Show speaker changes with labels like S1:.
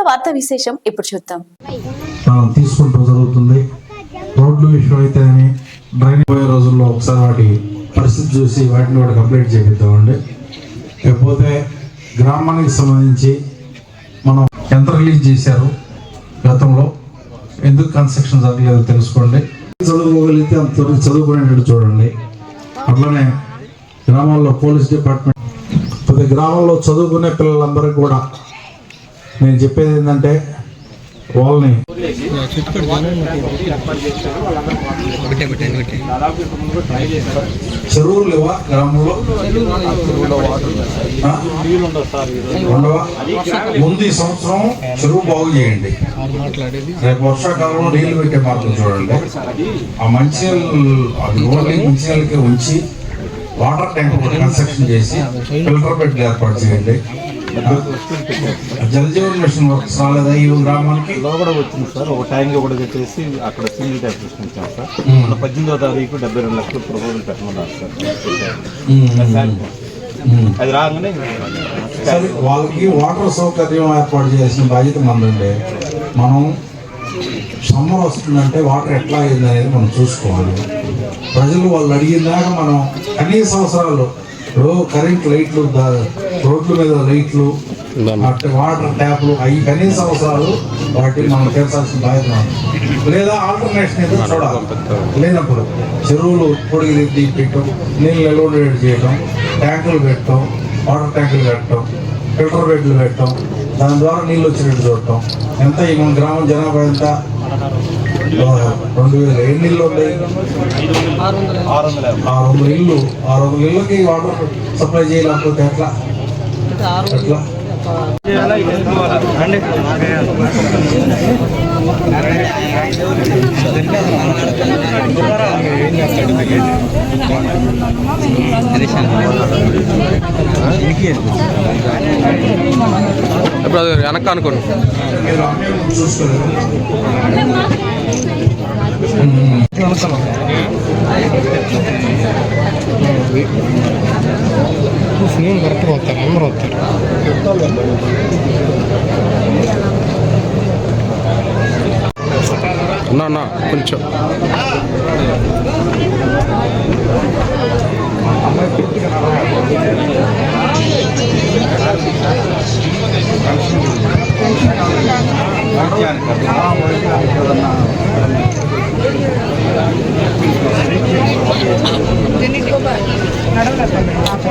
S1: వార్తా విశేషం ఇప్పుడు చూద్దాం.
S2: తీసుకుంటూ జరుగుతుంది. రోడ్ల విషయం అయితేనేమి డ్రైనేజ్ పోయే రోజుల్లో ఒకసారి వాటి పరిస్థితి చూసి వాటిని కూడా కంప్లీట్ చేపిద్దామండి. లేకపోతే గ్రామానికి సంబంధించి మనం ఎంత రిలీజ్ చేశారు గతంలో, ఎందుకు కన్స్ట్రక్షన్ జరగలేదో తెలుసుకోండి. చదువుకోగలిగితే అంత త్వరగా చదువుకునేటట్టు చూడండి. అట్లనే గ్రామాల్లో పోలీస్ డిపార్ట్మెంట్, ప్రతి గ్రామంలో చదువుకునే పిల్లలందరికీ కూడా నేను చెప్పేది ఏంటంటే వాళ్ళని చెరువులు లేవా గ్రామంలో? ముందు ఈ సంవత్సరం చెరువు బాగు చేయండి. రేపు వర్షాకాలంలో నీళ్లు పెట్టే మార్గం చూడండి. ఆ మంచినీళ్ళకి ఉంచి వాటర్ ట్యాంక్ కూడా కన్స్ట్రక్షన్ చేసి ఫిల్టర్ బెడ్ ఏర్పాటు చేయండి. జల్ జీవన్ మిషన్ వర్క్స్ రాలేదా ఈ గ్రామానికి?
S3: కూడా వచ్చింది సార్. ఒక ట్యాంక్ కూడా పెట్టేసి అక్కడ సింగిల్ ట్యాంక్ తీసుకొచ్చాం సార్. 18వ తారీఖు 72 లక్షలు ప్రపోజల్ పెట్టమన్నారు సార్. అది రాగానే
S2: వాళ్ళకి వాటర్ సౌకర్యం ఏర్పాటు చేయాల్సిన బాధ్యత మనదండి. మనం సమ్మర్ వస్తుందంటే వాటర్ ఎట్లా అయింది అనేది మనం చూసుకోవాలి. ప్రజలు వాళ్ళు అడిగిందాక మనం కనీస అవసరాలు, కరెంట్ లైట్లు, రోడ్ల మీద లైట్లు, వాటర్ ట్యాప్లు, అవి కనీస అవసరాలు వాటిని మనం తీర్చాల్సిన బాధ్యత. లేదా ఆల్టర్నేషన్ ఏదో చూడాలి. లేనప్పుడు చెరువులు పొడిగి పెట్టడం, నీళ్ళు నిల్వ చేయడం, ట్యాంకులు పెట్టడం, వాటర్ ట్యాంకులు పెట్టడం, ఫిల్టర్ బెడ్లు పెట్టడం, దాని ద్వారా నీళ్ళు వచ్చినట్టు చూడటం. ఎంత ఈ మన గ్రామం జనాభా ఎంత? 2000. ఎన్ని ఇళ్ళు ఉన్నాయి? 600 ఇళ్ళు. 600 ఇళ్ళకి వాటర్ సప్లై చేయలేకపోతే ఎట్లా?
S4: వెనక అనుకోండి.
S5: నేను కరెక్ట్గా వస్తాను, అందరూ వస్తారు.
S4: అన్నా కొంచెం
S2: అమ్మాయి